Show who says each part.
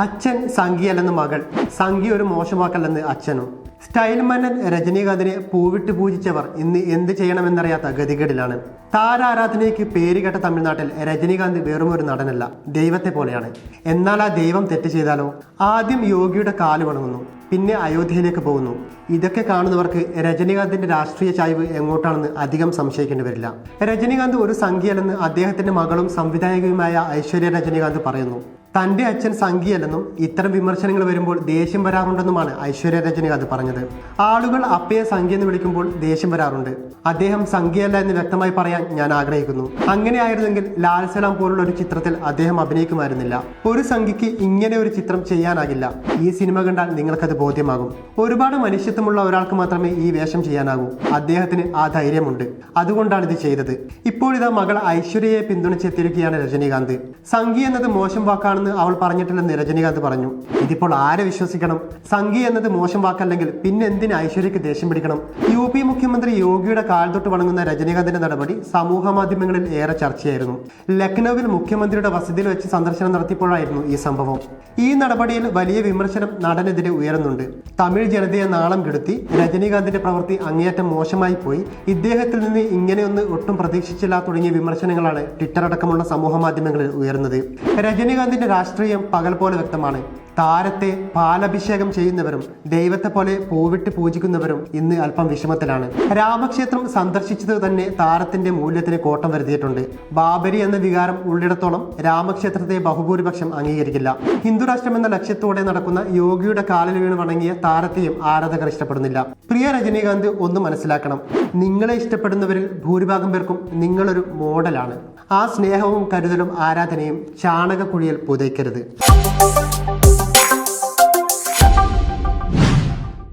Speaker 1: അച്ഛൻ സംഗിയല്ലെന്ന് മകൾ, സംഗി ഒരു മോശമാക്കല്ലെന്ന് അച്ഛനും. സ്റ്റൈൽ മന്നൻ രജനീകാന്തിനെ പൂവിട്ട് പൂജിച്ചവർ ഇന്ന് എന്ത് ചെയ്യണമെന്നറിയാത്ത ഗതികേടിലാണ്. താരാരാധനയ്ക്ക് പേരുകേട്ട തമിഴ്നാട്ടിൽ രജനീകാന്ത് വെറുമൊരു നടനല്ല, ദൈവത്തെ പോലെയാണ്. എന്നാൽ ആ ദൈവം തെറ്റ് ചെയ്താലോ? ആദ്യം യോഗിയുടെ കാല് വണങ്ങുന്നു, പിന്നെ അയോധ്യയിലേക്ക് പോകുന്നു. ഇതൊക്കെ കാണുന്നവർക്ക് രജനീകാന്തിന്റെ രാഷ്ട്രീയ ചായ്വ് എങ്ങോട്ടാണെന്ന് അധികം സംശയിക്കേണ്ടി വരില്ല. രജനീകാന്ത് ഒരു സംഖ്യയല്ലെന്ന് അദ്ദേഹത്തിന്റെ മകളും സംവിധായകയുമായ ഐശ്വര്യ രജനീകാന്ത് പറയുന്നു. തന്റെ അച്ഛൻ സംഖ്യയല്ലെന്നും ഇത്തരം വിമർശനങ്ങൾ വരുമ്പോൾ ദേഷ്യം വരാറുണ്ടെന്നുമാണ് ഐശ്വര്യ രജനീകാന്ത് പറഞ്ഞത്. ആളുകൾ അപ്പയെ സംഖ്യ എന്ന് വിളിക്കുമ്പോൾ ദേഷ്യം വരാറുണ്ട്. അദ്ദേഹം സംഖ്യയല്ല എന്ന് വ്യക്തമായി പറയാൻ ഞാൻ ആഗ്രഹിക്കുന്നു. അങ്ങനെയായിരുന്നെങ്കിൽ ലാൽ സലാം പോലുള്ള ഒരു ചിത്രത്തിൽ അദ്ദേഹം അഭിനയിക്കുമായിരുന്നില്ല. ഒരു സംഖ്യയ്ക്ക് ഇങ്ങനെ ഒരു ചിത്രം ചെയ്യാനാകില്ല. ഈ സിനിമ കണ്ടാൽ നിങ്ങൾക്കത് ബോധ്യമാകും. ഒരുപാട് മനുഷ്യത്വമുള്ള ഒരാൾക്ക് മാത്രമേ ഈ വേഷം ചെയ്യാനാകൂ. അദ്ദേഹത്തിന് ആ ധൈര്യമുണ്ട്, അതുകൊണ്ടാണ് ഇത് ചെയ്തത്. ഇപ്പോഴിതാ മകൾ ഐശ്വര്യയെ പിന്തുണച്ചെത്തിയിരിക്കുകയാണ് രജനീകാന്ത്. സംഖ്യ എന്നത് മോശം വാക്കാണ് അവൾ പറഞ്ഞിട്ടില്ലെന്ന് രജനീകാന്ത് പറഞ്ഞു. ഇതിപ്പോൾ ആരെ വിശ്വസിക്കണം? സംഖ്യ എന്നത് മോശം വാക്കല്ലെങ്കിൽ പിന്നെ എന്തിന് ഐശ്വര്യക്ക് ദേഷ്യം പിടിക്കണം? UP മുഖ്യമന്ത്രി യോഗിയുടെ കാൽ തൊട്ട് വണങ്ങുന്ന രജനീകാന്തിന്റെ നടപടി സമൂഹ മാധ്യമങ്ങളിൽ ഏറെ ചർച്ചയായിരുന്നു. ലക്നൌവിൽ മുഖ്യമന്ത്രിയുടെ വസതിയിൽ വെച്ച് സന്ദർശനം നടത്തിയപ്പോഴായിരുന്നു ഈ സംഭവം. ഈ നടപടിയിൽ വലിയ വിമർശനം നടനെതിരെ ഉയരുന്നുണ്ട്. തമിഴ് ജനതയെ നാളം കെടുത്തി, രജനീകാന്തിന്റെ പ്രവൃത്തി അങ്ങേയറ്റം മോശമായി പോയി, ഇദ്ദേഹത്തിൽ നിന്ന് ഇങ്ങനെയൊന്ന് ഒട്ടും പ്രതീക്ഷിച്ചില്ല തുടങ്ങിയ വിമർശനങ്ങളാണ് ട്വിറ്റർ അടക്കമുള്ള സമൂഹ മാധ്യമങ്ങളിൽ ഉയർന്നത്. രജനീകാന്തിന്റെ രാഷ്ട്രീയം പകൽ പോലെ വ്യക്തമാണ്. താരത്തെ പാലഭിഷേകം ചെയ്യുന്നവരും ദൈവത്തെ പോലെ പൂവിട്ട് പൂജിക്കുന്നവരും ഇന്ന് അല്പം വിഷമത്തിലാണ്. രാമക്ഷേത്രം സന്ദർശിച്ചത് തന്നെ താരത്തിന്റെ മൂല്യത്തിന് കോട്ടം വരുത്തിയിട്ടുണ്ട്. ബാബരി എന്ന വികാരം ഉള്ളിടത്തോളം രാമക്ഷേത്രത്തെ ബഹുഭൂരിപക്ഷം അംഗീകരിക്കില്ല. ഹിന്ദു രാഷ്ട്രം എന്ന ലക്ഷ്യത്തോടെ നടക്കുന്ന യോഗിയുടെ കാലിൽ വീണ് വണങ്ങിയ താരത്തെയും ആരാധകർ ഇഷ്ടപ്പെടുന്നില്ല. പ്രിയ രജനീകാന്ത് ഒന്ന് മനസ്സിലാക്കണം, നിങ്ങളെ ഇഷ്ടപ്പെടുന്നവരിൽ ഭൂരിഭാഗം പേർക്കും നിങ്ങളൊരു മോഡലാണ്. ആ സ്നേഹവും കരുതലും ആരാധനയും ചാണകക്കുഴിയിൽ പുതയ്ക്കരുത്.